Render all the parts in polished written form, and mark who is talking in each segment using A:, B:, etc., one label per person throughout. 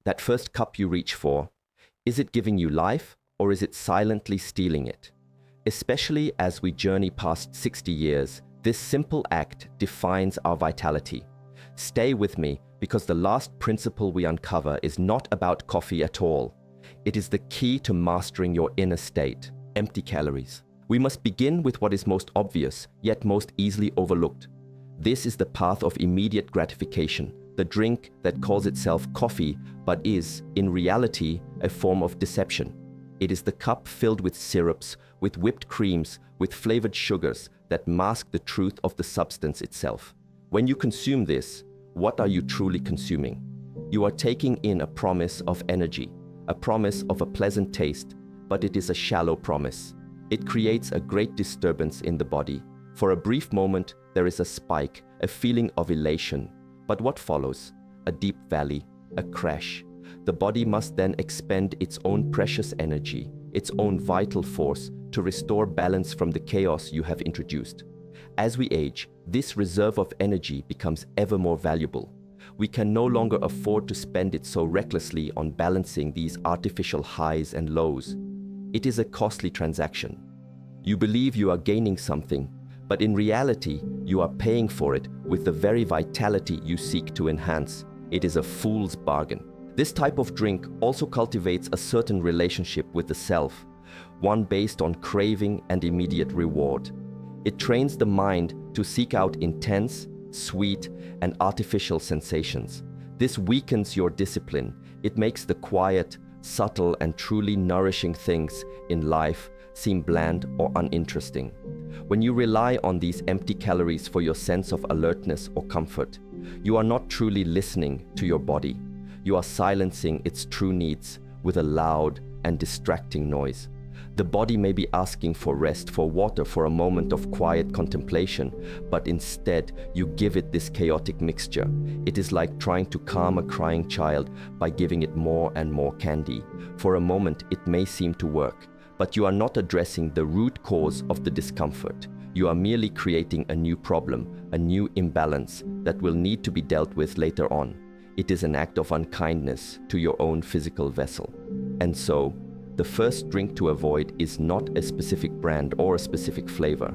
A: That first cup you reach for, is it giving you life or is it silently stealing it? Especially as we journey past 60 years, this simple act defines our vitality. Stay with me because the last principle we uncover is not about coffee at all. It is the key to mastering your inner state: empty calories. We must begin with what is most obvious, yet most easily overlooked. This is the path of immediate gratification, the drink that calls itself coffee but is, in reality, a form of deception. It is the cup filled with syrups, with whipped creams, with flavored sugars that mask the truth of the substance itself. When you consume this, what are you truly consuming? You are taking in a promise of energy, a promise of a pleasant taste, but it is a shallow promise. It creates a great disturbance in the body. For a brief moment, there is a spike, a feeling of elation. But what follows? A deep valley, a crash. The body must then expend its own precious energy, its own vital force, to restore balance from the chaos you have introduced. As we age, this reserve of energy becomes ever more valuable. We can no longer afford to spend it so recklessly on balancing these artificial highs and lows. It is a costly transaction. You believe you are gaining something, but in reality, you are paying for it with the very vitality you seek to enhance. It is a fool's bargain. This type of drink also cultivates a certain relationship with the self, one based on craving and immediate reward. It trains the mind to seek out intense, sweet, and artificial sensations. This weakens your discipline. It makes the quiet, subtle, and truly nourishing things in life seem bland or uninteresting. When you rely on these empty calories for your sense of alertness or comfort, you are not truly listening to your body. You are silencing its true needs with a loud and distracting noise. The body may be asking for rest, for water, for a moment of quiet contemplation, but instead you give it this chaotic mixture. It is like trying to calm a crying child by giving it more and more candy. For a moment it may seem to work, but you are not addressing the root cause of the discomfort. You are merely creating a new problem, a new imbalance that will need to be dealt with later on. It is an act of unkindness to your own physical vessel. And so, the first drink to avoid is not a specific brand or a specific flavor.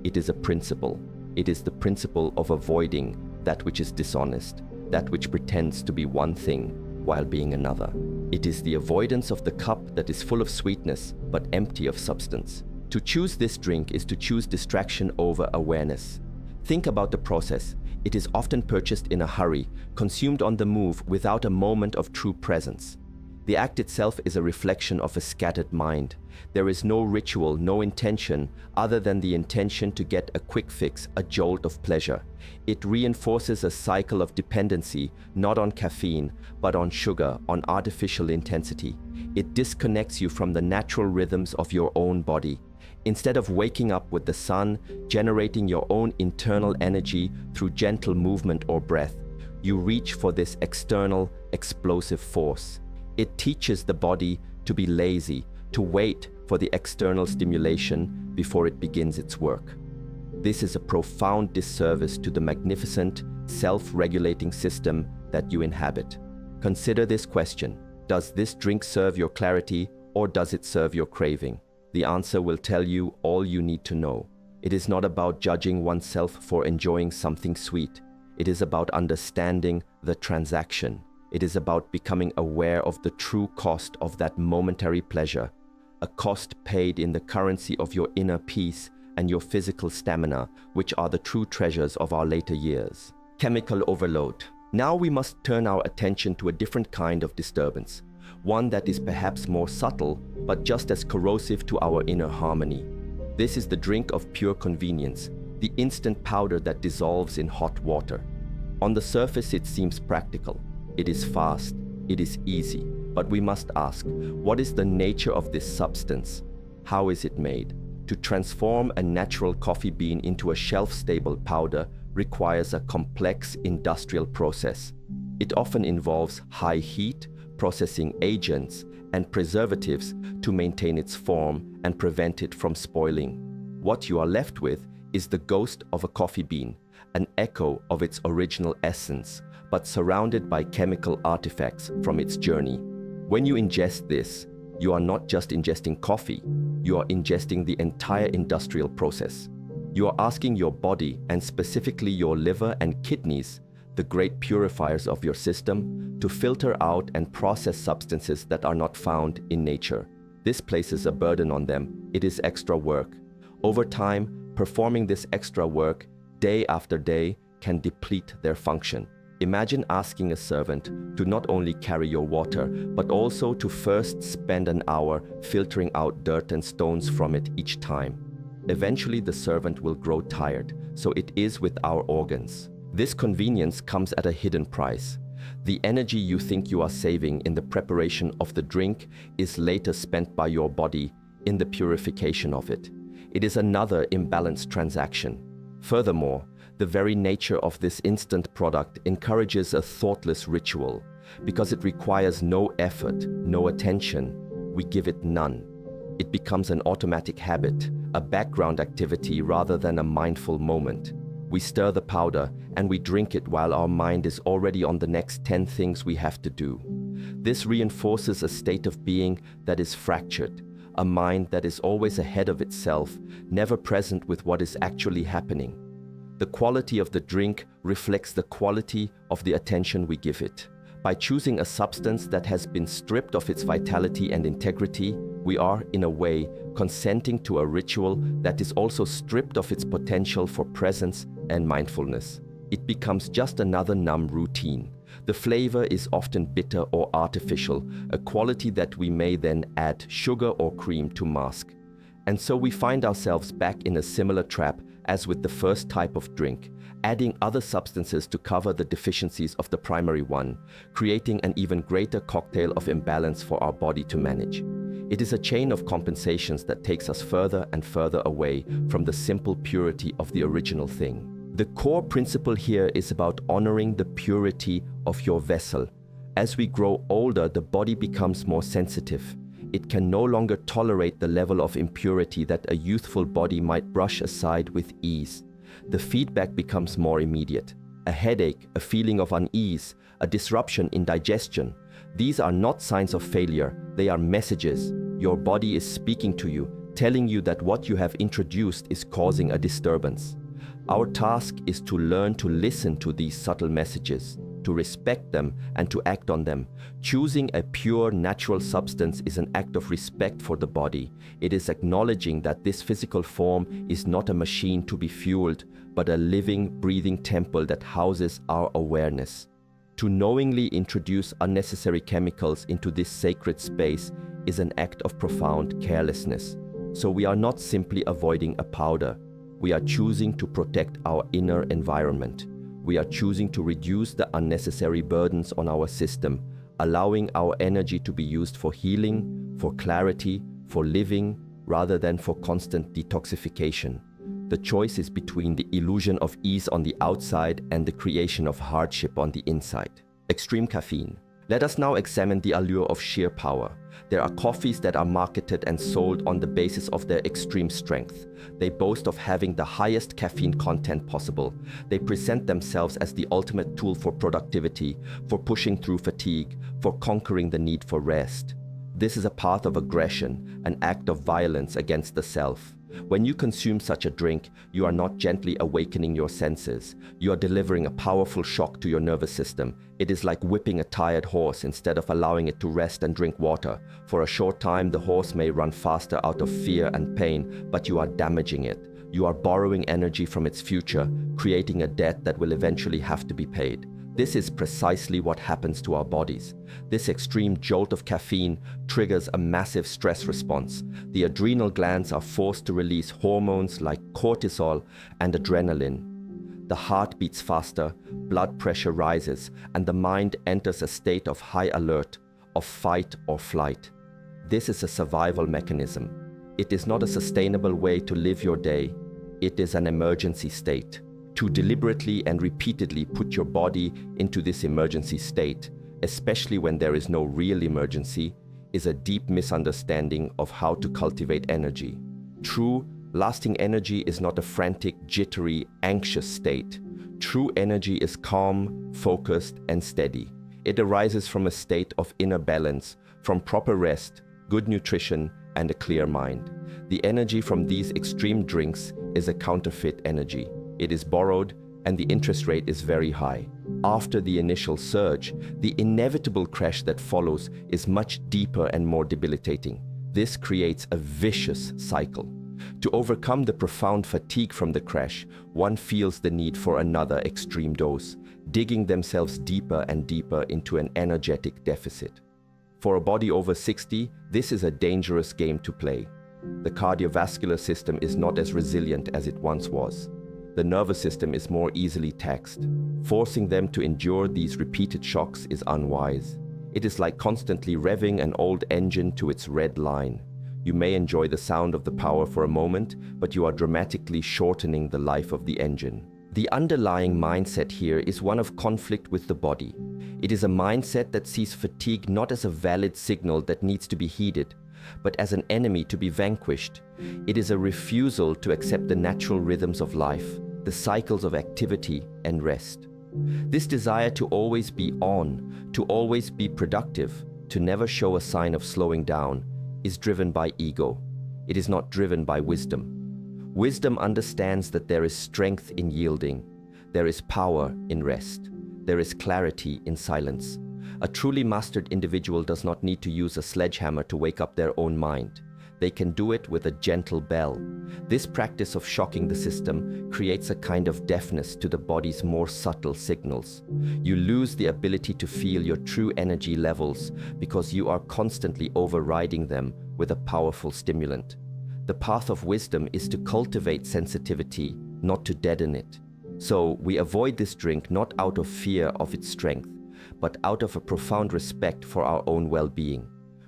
A: It is a principle. It is the principle of avoiding that which is dishonest, that which pretends to be one thing while being another. It is the avoidance of the cup that is full of sweetness but empty of substance. To choose this drink is to choose distraction over awareness. Think about the process. It is often purchased in a hurry, consumed on the move without a moment of true presence. The act itself is a reflection of a scattered mind. There is no ritual, no intention, other than the intention to get a quick fix, a jolt of pleasure. It reinforces a cycle of dependency, not on caffeine, but on sugar, on artificial intensity. It disconnects you from the natural rhythms of your own body. Instead of waking up with the sun, generating your own internal energy through gentle movement or breath, you reach for this external, explosive force. It teaches the body to be lazy, to wait for the external stimulation before it begins its work. This is a profound disservice to the magnificent, self-regulating system that you inhabit. Consider this question: does this drink serve your clarity or does it serve your craving? The answer will tell you all you need to know. It is not about judging oneself for enjoying something sweet. It is about understanding the transaction. It is about becoming aware of the true cost of that momentary pleasure, a cost paid in the currency of your inner peace and your physical stamina, which are the true treasures of our later years. Chemical overload. Now we must turn our attention to a different kind of disturbance, one that is perhaps more subtle, but just as corrosive to our inner harmony. This is the drink of pure convenience, the instant powder that dissolves in hot water. On the surface it seems practical. It is fast, it is easy, but we must ask, what is the nature of this substance? How is it made? To transform a natural coffee bean into a shelf-stable powder requires a complex industrial process. It often involves high heat, processing agents, and preservatives to maintain its form and prevent it from spoiling. What you are left with is the ghost of a coffee bean, an echo of its original essence, but surrounded by chemical artifacts from its journey. When you ingest this, you are not just ingesting coffee, you are ingesting the entire industrial process. You are asking your body, and specifically your liver and kidneys, the great purifiers of your system, to filter out and process substances that are not found in nature. This places a burden on them. It is extra work. Over time, performing this extra work, day after day, can deplete their function. Imagine asking a servant to not only carry your water, but also to first spend an hour filtering out dirt and stones from it each time. Eventually, the servant will grow tired, so it is with our organs. This convenience comes at a hidden price. The energy you think you are saving in the preparation of the drink is later spent by your body in the purification of it. It is another imbalanced transaction. Furthermore, the very nature of this instant product encourages a thoughtless ritual. Because it requires no effort, no attention, we give it none. It becomes an automatic habit, a background activity rather than a mindful moment. We stir the powder and we drink it while our mind is already on the next 10 things we have to do. This reinforces a state of being that is fractured, a mind that is always ahead of itself, never present with what is actually happening. The quality of the drink reflects the quality of the attention we give it. By choosing a substance that has been stripped of its vitality and integrity, we are, in a way, consenting to a ritual that is also stripped of its potential for presence and mindfulness. It becomes just another numb routine. The flavor is often bitter or artificial, a quality that we may then add sugar or cream to mask. And so we find ourselves back in a similar trap as with the first type of drink, adding other substances to cover the deficiencies of the primary one, creating an even greater cocktail of imbalance for our body to manage. It is a chain of compensations that takes us further and further away from the simple purity of the original thing. The core principle here is about honoring the purity of your vessel. As we grow older, the body becomes more sensitive. It can no longer tolerate the level of impurity that a youthful body might brush aside with ease. The feedback becomes more immediate. A headache, a feeling of unease, a disruption in digestion. These are not signs of failure, they are messages. Your body is speaking to you, telling you that what you have introduced is causing a disturbance. Our task is to learn to listen to these subtle messages, to respect them and to act on them. Choosing a pure, natural substance is an act of respect for the body. It is acknowledging that this physical form is not a machine to be fueled, but a living, breathing temple that houses our awareness. To knowingly introduce unnecessary chemicals into this sacred space is an act of profound carelessness. So we are not simply avoiding a powder. We are choosing to protect our inner environment. We are choosing to reduce the unnecessary burdens on our system, allowing our energy to be used for healing, for clarity, for living, rather than for constant detoxification. The choice is between the illusion of ease on the outside and the creation of hardship on the inside. Extreme caffeine. Let us now examine the allure of sheer power. There are coffees that are marketed and sold on the basis of their extreme strength. They boast of having the highest caffeine content possible. They present themselves as the ultimate tool for productivity, for pushing through fatigue, for conquering the need for rest. This is a path of aggression, an act of violence against the self. When you consume such a drink, you are not gently awakening your senses. You are delivering a powerful shock to your nervous system. It is like whipping a tired horse instead of allowing it to rest and drink water. For a short time, the horse may run faster out of fear and pain, but you are damaging it. You are borrowing energy from its future, creating a debt that will eventually have to be paid. This is precisely what happens to our bodies. This extreme jolt of caffeine triggers a massive stress response. The adrenal glands are forced to release hormones like cortisol and adrenaline. The heart beats faster, blood pressure rises, and the mind enters a state of high alert, of fight or flight. This is a survival mechanism. It is not a sustainable way to live your day. It is an emergency state. To deliberately and repeatedly put your body into this emergency state, especially when there is no real emergency, is a deep misunderstanding of how to cultivate energy. True, lasting energy is not a frantic, jittery, anxious state. True energy is calm, focused, and steady. It arises from a state of inner balance, from proper rest, good nutrition, and a clear mind. The energy from these extreme drinks is a counterfeit energy. It is borrowed, and the interest rate is very high. After the initial surge, the inevitable crash that follows is much deeper and more debilitating. This creates a vicious cycle. To overcome the profound fatigue from the crash, one feels the need for another extreme dose, digging themselves deeper and deeper into an energetic deficit. For a body over 60, this is a dangerous game to play. The cardiovascular system is not as resilient as it once was. The nervous system is more easily taxed. Forcing them to endure these repeated shocks is unwise. It is like constantly revving an old engine to its red line. You may enjoy the sound of the power for a moment, but you are dramatically shortening the life of the engine. The underlying mindset here is one of conflict with the body. It is a mindset that sees fatigue not as a valid signal that needs to be heeded, but as an enemy to be vanquished. It is a refusal to accept the natural rhythms of life, the cycles of activity and rest. This desire to always be on, to always be productive, to never show a sign of slowing down, is driven by ego. It is not driven by wisdom. Wisdom understands that there is strength in yielding, there is power in rest, there is clarity in silence. A truly mastered individual does not need to use a sledgehammer to wake up their own mind. They can do it with a gentle bell. This practice of shocking the system creates a kind of deafness to the body's more subtle signals. You lose the ability to feel your true energy levels because you are constantly overriding them with a powerful stimulant. The path of wisdom is to cultivate sensitivity, not to deaden it. So we avoid this drink not out of fear of its strength, but out of a profound respect for our own well-being.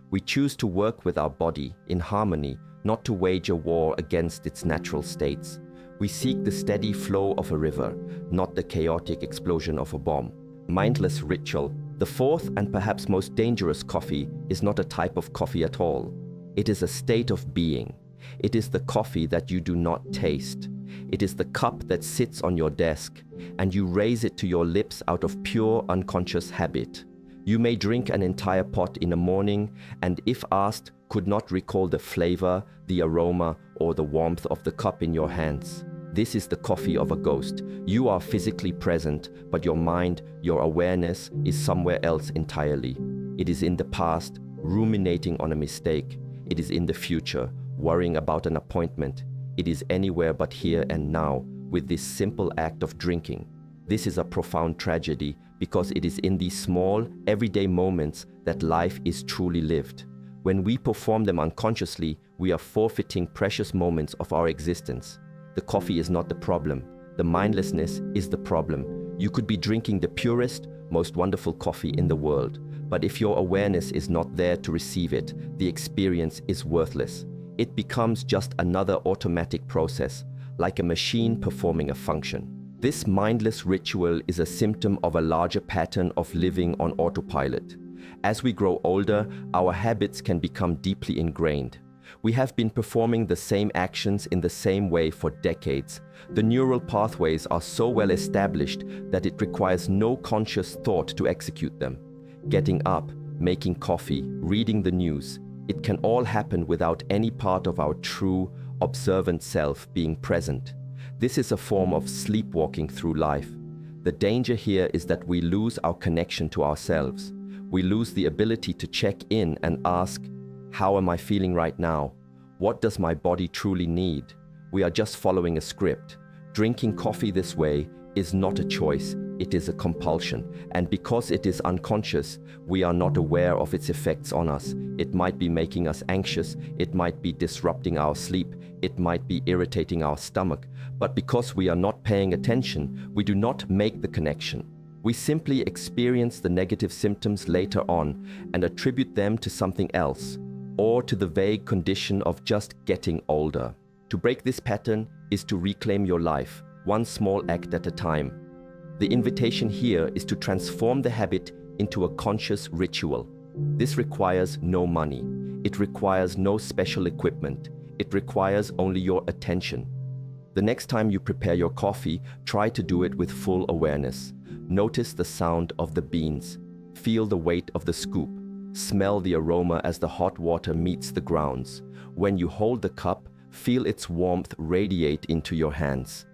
A: We choose to work with our body in harmony, not to wage a war against its natural states. We seek the steady flow of a river, not the chaotic explosion of a bomb. Mindless ritual. The fourth and perhaps most dangerous coffee is not a type of coffee at all. It is a state of being. It is the coffee that you do not taste. It is the cup that sits on your desk, and you raise it to your lips out of pure unconscious habit. You may drink an entire pot in a morning, and if asked, could not recall the flavor, the aroma, or the warmth of the cup in your hands. This is the coffee of a ghost. You are physically present, but your mind, your awareness, is somewhere else entirely. It is in the past, ruminating on a mistake. It is in the future, worrying about an appointment. It is anywhere but here and now, with this simple act of drinking. This is a profound tragedy because it is in these small, everyday moments that life is truly lived. When we perform them unconsciously, we are forfeiting precious moments of our existence. The coffee is not the problem. The mindlessness is the problem. You could be drinking the purest, most wonderful coffee in the world, but if your awareness is not there to receive it, the experience is worthless. It becomes just another automatic process, like a machine performing a function. This mindless ritual is a symptom of a larger pattern of living on autopilot. As we grow older, our habits can become deeply ingrained. We have been performing the same actions in the same way for decades. The neural pathways are so well established that it requires no conscious thought to execute them. Getting up, making coffee, reading the news, it can all happen without any part of our true, observant self being present. This is a form of sleepwalking through life. The danger here is that we lose our connection to ourselves. We lose the ability to check in and ask, how am I feeling right now? What does my body truly need? We are just following a script. Drinking coffee this way is not a choice, it is a compulsion. And because it is unconscious, we are not aware of its effects on us. It might be making us anxious, it might be disrupting our sleep, it might be irritating our stomach. But because we are not paying attention, we do not make the connection. We simply experience the negative symptoms later on and attribute them to something else, or to the vague condition of just getting older. To break this pattern is to reclaim your life, one small act at a time. The invitation here is to transform the habit into a conscious ritual. This requires no money. It requires no special equipment. It requires only your attention. The next time you prepare your coffee, try to do it with full awareness. Notice the sound of the beans. Feel the weight of the scoop. Smell the aroma as the hot water meets the grounds. When you hold the cup, feel its warmth radiate into your hands.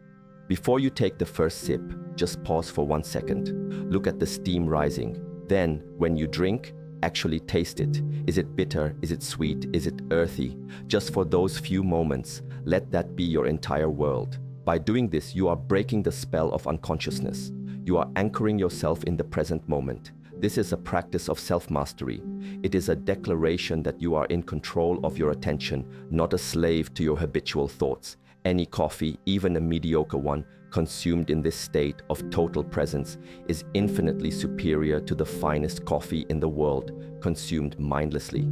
A: Before you take the first sip, just pause for 1 second. Look at the steam rising. Then, when you drink, actually taste it. Is it bitter? Is it sweet? Is it earthy? Just for those few moments, let that be your entire world. By doing this, you are breaking the spell of unconsciousness. You are anchoring yourself in the present moment. This is a practice of self-mastery. It is a declaration that you are in control of your attention, not a slave to your habitual thoughts. Any coffee, even a mediocre one, consumed in this state of total presence is infinitely superior to the finest coffee in the world, consumed mindlessly.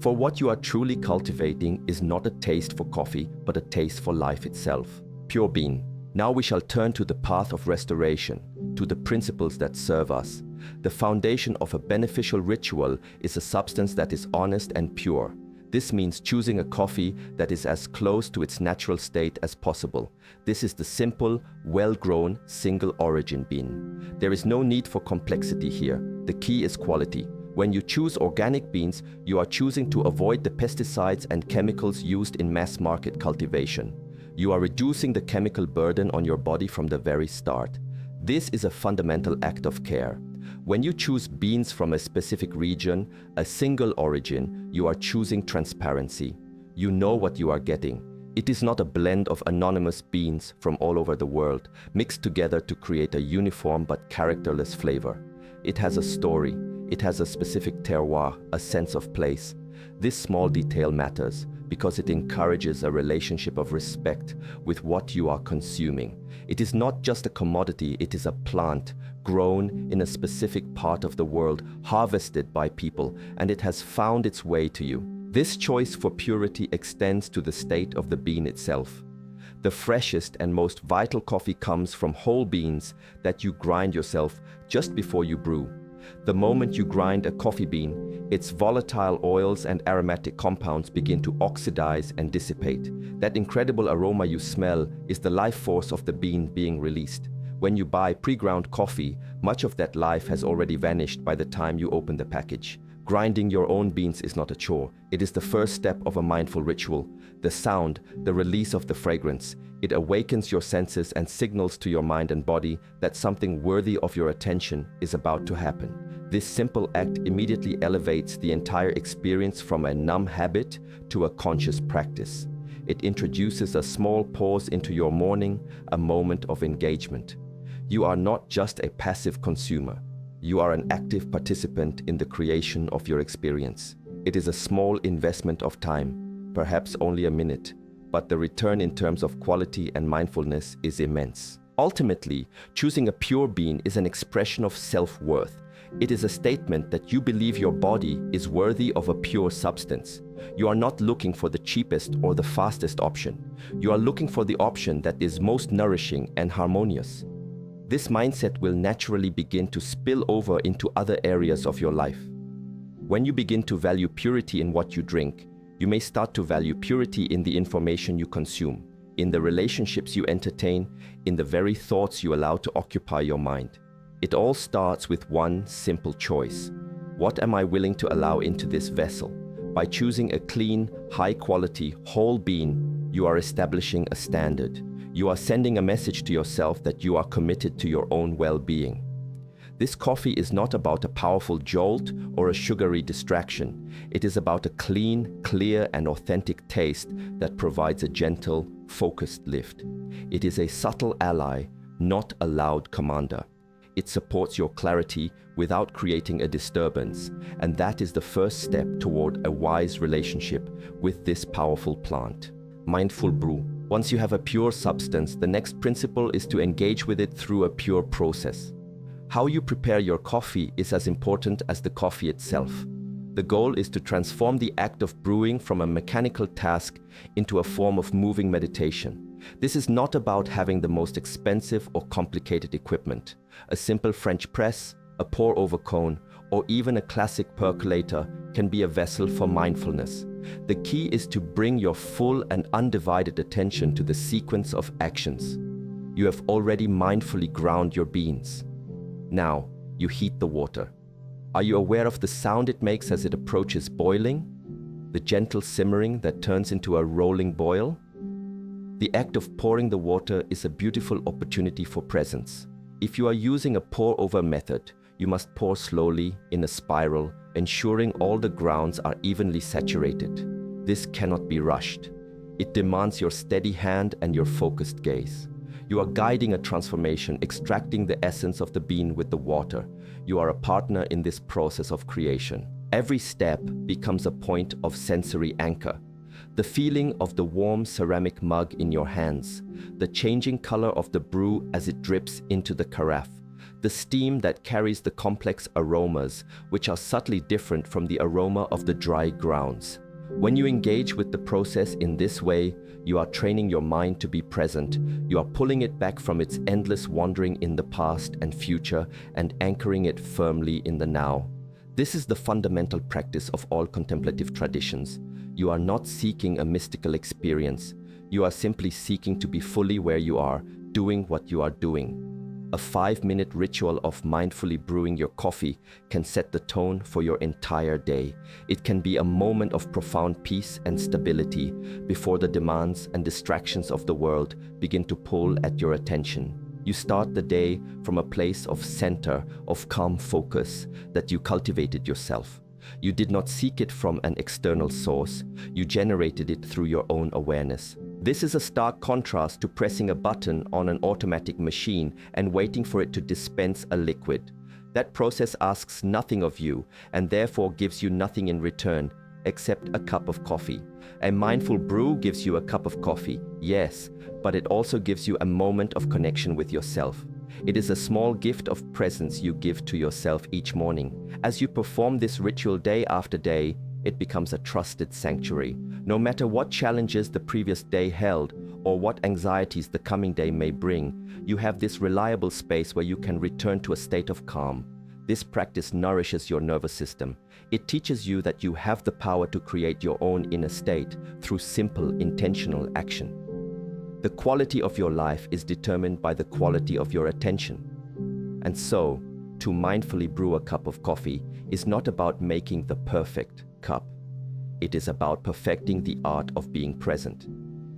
A: For what you are truly cultivating is not a taste for coffee, but a taste for life itself. Pure bean. Now we shall turn to the path of restoration, to the principles that serve us. The foundation of a beneficial ritual is a substance that is honest and pure. This means choosing a coffee that is as close to its natural state as possible. This is the simple, well-grown, single-origin bean. There is no need for complexity here. The key is quality. When you choose organic beans, you are choosing to avoid the pesticides and chemicals used in mass-market cultivation. You are reducing the chemical burden on your body from the very start. This is a fundamental act of care. When you choose beans from a specific region, a single origin, you are choosing transparency. You know what you are getting. It is not a blend of anonymous beans from all over the world, mixed together to create a uniform but characterless flavor. It has a story. It has a specific terroir, a sense of place. This small detail matters because it encourages a relationship of respect with what you are consuming. It is not just a commodity, it is a plant, grown in a specific part of the world, harvested by people, and it has found its way to you. This choice for purity extends to the state of the bean itself. The freshest and most vital coffee comes from whole beans that you grind yourself just before you brew. The moment you grind a coffee bean, its volatile oils and aromatic compounds begin to oxidize and dissipate. That incredible aroma you smell is the life force of the bean being released. When you buy pre-ground coffee, much of that life has already vanished by the time you open the package. Grinding your own beans is not a chore. It is the first step of a mindful ritual. The sound, the release of the fragrance, it awakens your senses and signals to your mind and body that something worthy of your attention is about to happen. This simple act immediately elevates the entire experience from a numb habit to a conscious practice. It introduces a small pause into your morning, a moment of engagement. You are not just a passive consumer. You are an active participant in the creation of your experience. It is a small investment of time, perhaps only a minute, but the return in terms of quality and mindfulness is immense. Ultimately, choosing a pure bean is an expression of self-worth. It is a statement that you believe your body is worthy of a pure substance. You are not looking for the cheapest or the fastest option. You are looking for the option that is most nourishing and harmonious. This mindset will naturally begin to spill over into other areas of your life. When you begin to value purity in what you drink, you may start to value purity in the information you consume, in the relationships you entertain, in the very thoughts you allow to occupy your mind. It all starts with one simple choice. What am I willing to allow into this vessel? By choosing a clean, high-quality, whole bean, you are establishing a standard. You are sending a message to yourself that you are committed to your own well-being. This coffee is not about a powerful jolt or a sugary distraction. It is about a clean, clear, and authentic taste that provides a gentle, focused lift. It is a subtle ally, not a loud commander. It supports your clarity without creating a disturbance, and that is the first step toward a wise relationship with this powerful plant. Mindful brew. Once you have a pure substance, the next principle is to engage with it through a pure process. How you prepare your coffee is as important as the coffee itself. The goal is to transform the act of brewing from a mechanical task into a form of moving meditation. This is not about having the most expensive or complicated equipment. A simple French press, a pour-over cone, or even a classic percolator can be a vessel for mindfulness. The key is to bring your full and undivided attention to the sequence of actions. You have already mindfully ground your beans. Now, you heat the water. Are you aware of the sound it makes as it approaches boiling? The gentle simmering that turns into a rolling boil? The act of pouring the water is a beautiful opportunity for presence. If you are using a pour-over method, you must pour slowly in a spiral, ensuring all the grounds are evenly saturated. This cannot be rushed. It demands your steady hand and your focused gaze. You are guiding a transformation, extracting the essence of the bean with the water. You are a partner in this process of creation. Every step becomes a point of sensory anchor. The feeling of the warm ceramic mug in your hands, the changing color of the brew as it drips into the carafe, the steam that carries the complex aromas, which are subtly different from the aroma of the dry grounds. When you engage with the process in this way, you are training your mind to be present. You are pulling it back from its endless wandering in the past and future and anchoring it firmly in the now. This is the fundamental practice of all contemplative traditions. You are not seeking a mystical experience. You are simply seeking to be fully where you are, doing what you are doing. A 5-minute ritual of mindfully brewing your coffee can set the tone for your entire day. It can be a moment of profound peace and stability before the demands and distractions of the world begin to pull at your attention. You start the day from a place of center, of calm focus that you cultivated yourself. You did not seek it from an external source. You generated it through your own awareness. This is a stark contrast to pressing a button on an automatic machine and waiting for it to dispense a liquid. That process asks nothing of you and therefore gives you nothing in return except a cup of coffee. A mindful brew gives you a cup of coffee, yes, but it also gives you a moment of connection with yourself. It is a small gift of presence you give to yourself each morning. As you perform this ritual day after day, it becomes a trusted sanctuary. No matter what challenges the previous day held or what anxieties the coming day may bring, you have this reliable space where you can return to a state of calm. This practice nourishes your nervous system. It teaches you that you have the power to create your own inner state through simple, intentional action. The quality of your life is determined by the quality of your attention. And so, to mindfully brew a cup of coffee is not about making the perfect cup. It is about perfecting the art of being present.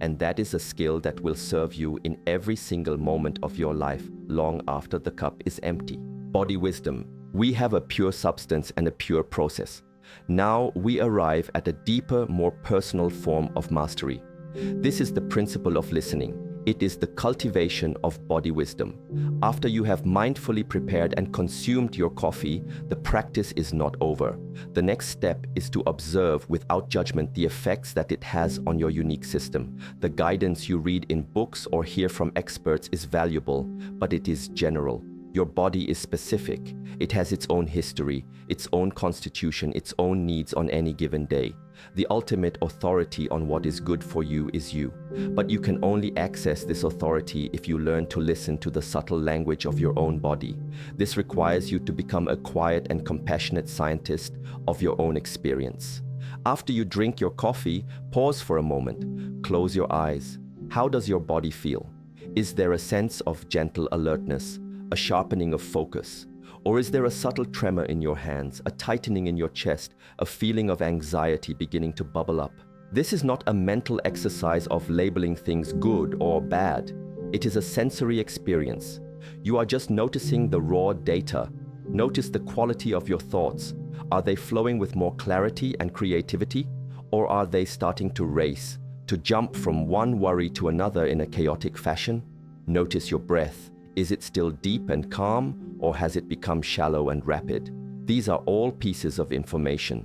A: And that is a skill that will serve you in every single moment of your life long after the cup is empty. Body wisdom. We have a pure substance and a pure process. Now we arrive at a deeper, more personal form of mastery. This is the principle of listening. It is the cultivation of body wisdom. After you have mindfully prepared and consumed your coffee, the practice is not over. The next step is to observe without judgment the effects that it has on your unique system. The guidance you read in books or hear from experts is valuable, but it is general. Your body is specific. It has its own history, its own constitution, its own needs on any given day. The ultimate authority on what is good for you is you. But you can only access this authority if you learn to listen to the subtle language of your own body. This requires you to become a quiet and compassionate scientist of your own experience. After you drink your coffee, pause for a moment. Close your eyes. How does your body feel? Is there a sense of gentle alertness, a sharpening of focus? Or is there a subtle tremor in your hands, a tightening in your chest, a feeling of anxiety beginning to bubble up? This is not a mental exercise of labeling things good or bad. It is a sensory experience. You are just noticing the raw data. Notice the quality of your thoughts. Are they flowing with more clarity and creativity? Or are they starting to race, to jump from one worry to another in a chaotic fashion? Notice your breath. Is it still deep and calm, or has it become shallow and rapid? These are all pieces of information.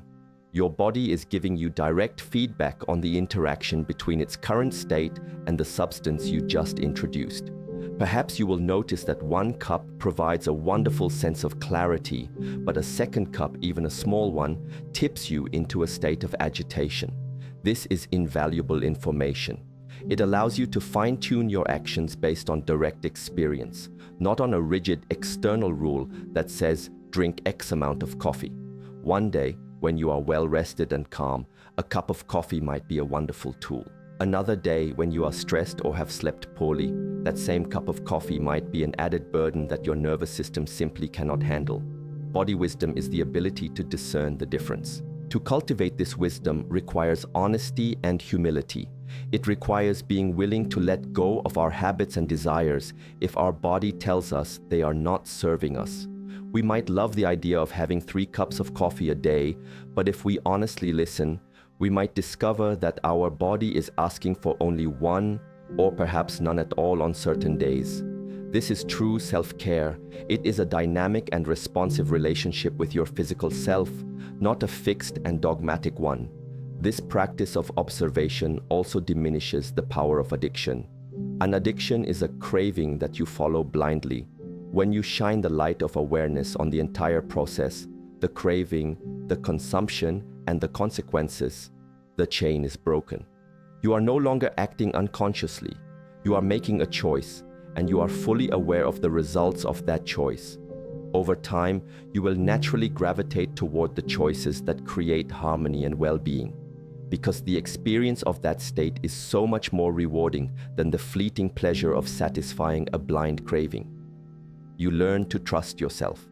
A: Your body is giving you direct feedback on the interaction between its current state and the substance you just introduced. Perhaps you will notice that one cup provides a wonderful sense of clarity, but a second cup, even a small one, tips you into a state of agitation. This is invaluable information. It allows you to fine-tune your actions based on direct experience, not on a rigid external rule that says, drink X amount of coffee. One day, when you are well rested and calm, a cup of coffee might be a wonderful tool. Another day, when you are stressed or have slept poorly, that same cup of coffee might be an added burden that your nervous system simply cannot handle. Body wisdom is the ability to discern the difference. To cultivate this wisdom requires honesty and humility. It requires being willing to let go of our habits and desires if our body tells us they are not serving us. We might love the idea of having 3 cups of coffee a day, but if we honestly listen, we might discover that our body is asking for only 1 or perhaps none at all on certain days. This is true self-care. It is a dynamic and responsive relationship with your physical self, not a fixed and dogmatic one. This practice of observation also diminishes the power of addiction. An addiction is a craving that you follow blindly. When you shine the light of awareness on the entire process, the craving, the consumption, and the consequences, the chain is broken. You are no longer acting unconsciously. You are making a choice, and you are fully aware of the results of that choice. Over time, you will naturally gravitate toward the choices that create harmony and well-being, because the experience of that state is so much more rewarding than the fleeting pleasure of satisfying a blind craving. You learn to trust yourself.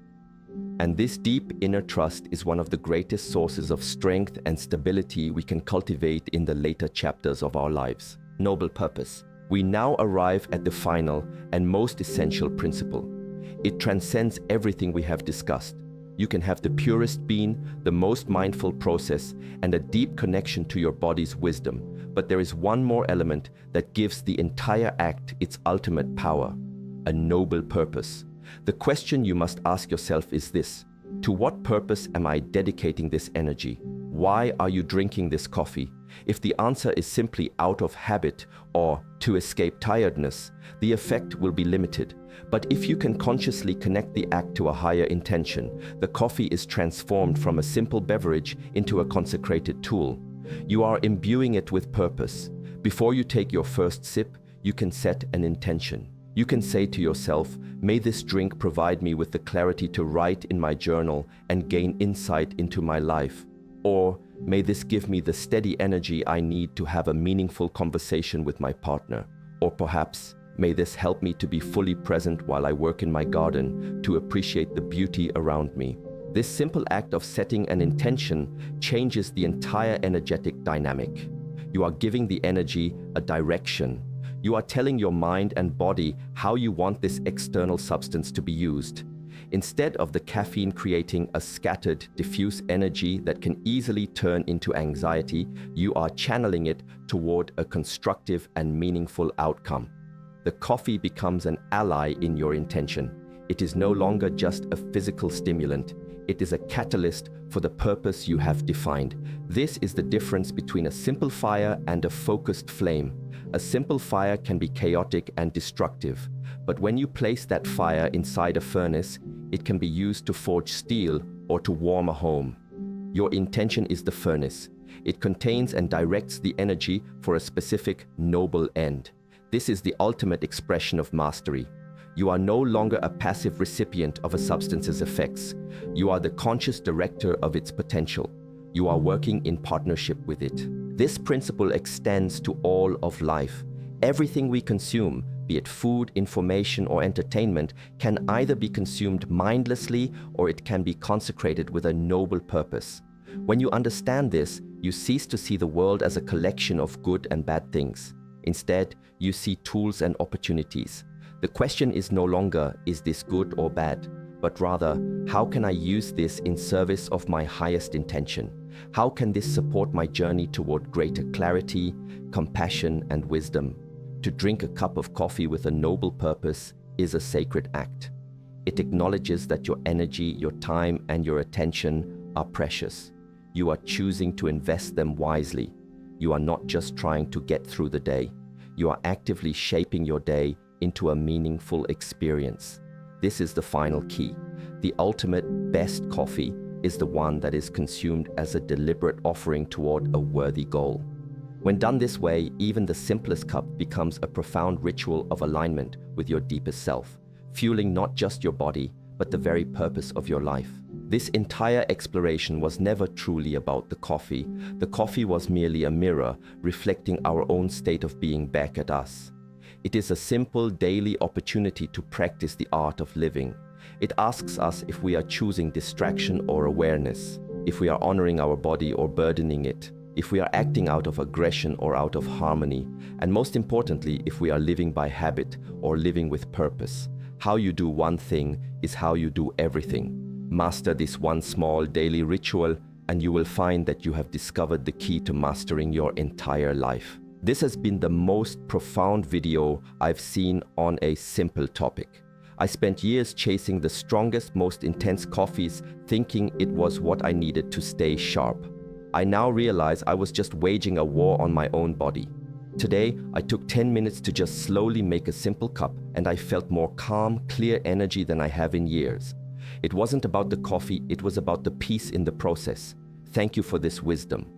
A: And this deep inner trust is one of the greatest sources of strength and stability we can cultivate in the later chapters of our lives. Noble purpose. We now arrive at the final and most essential principle. It transcends everything we have discussed. You can have the purest being, the most mindful process, and a deep connection to your body's wisdom. But there is one more element that gives the entire act its ultimate power: a noble purpose. The question you must ask yourself is this: to what purpose am I dedicating this energy? Why are you drinking this coffee? If the answer is simply out of habit or to escape tiredness, the effect will be limited. But if you can consciously connect the act to a higher intention, the coffee is transformed from a simple beverage into a consecrated tool. You are imbuing it with purpose. Before you take your first sip, you can set an intention. You can say to yourself, may this drink provide me with the clarity to write in my journal and gain insight into my life. Or may this give me the steady energy I need to have a meaningful conversation with my partner. Or perhaps, may this help me to be fully present while I work in my garden, to appreciate the beauty around me. This simple act of setting an intention changes the entire energetic dynamic. You are giving the energy a direction. You are telling your mind and body how you want this external substance to be used. Instead of the caffeine creating a scattered, diffuse energy that can easily turn into anxiety, you are channeling it toward a constructive and meaningful outcome. The coffee becomes an ally in your intention. It is no longer just a physical stimulant. It is a catalyst for the purpose you have defined. This is the difference between a simple fire and a focused flame. A simple fire can be chaotic and destructive, but when you place that fire inside a furnace, it can be used to forge steel or to warm a home. Your intention is the furnace. It contains and directs the energy for a specific noble end. This is the ultimate expression of mastery. You are no longer a passive recipient of a substance's effects. You are the conscious director of its potential. You are working in partnership with it. This principle extends to all of life. Everything we consume, be it food, information, or entertainment, can either be consumed mindlessly or it can be consecrated with a noble purpose. When you understand this, you cease to see the world as a collection of good and bad things. Instead, you see tools and opportunities. The question is no longer, is this good or bad? But rather, how can I use this in service of my highest intention? How can this support my journey toward greater clarity, compassion, and wisdom? To drink a cup of coffee with a noble purpose is a sacred act. It acknowledges that your energy, your time, and your attention are precious. You are choosing to invest them wisely. You are not just trying to get through the day. You are actively shaping your day into a meaningful experience. This is the final key. The ultimate best coffee is the one that is consumed as a deliberate offering toward a worthy goal. When done this way, even the simplest cup becomes a profound ritual of alignment with your deepest self, fueling not just your body, but the very purpose of your life. This entire exploration was never truly about the coffee. The coffee was merely a mirror, reflecting our own state of being back at us. It is a simple daily opportunity to practice the art of living. It asks us if we are choosing distraction or awareness, if we are honoring our body or burdening it, if we are acting out of aggression or out of harmony, and most importantly, if we are living by habit or living with purpose. How you do one thing is how you do everything. Master this one small daily ritual, and you will find that you have discovered the key to mastering your entire life. This has been the most profound video I've seen on a simple topic. I spent years chasing the strongest, most intense coffees, thinking it was what I needed to stay sharp. I now realize I was just waging a war on my own body. Today, I took 10 minutes to just slowly make a simple cup, and I felt more calm, clear energy than I have in years. It wasn't about the coffee, it was about the peace in the process. Thank you for this wisdom.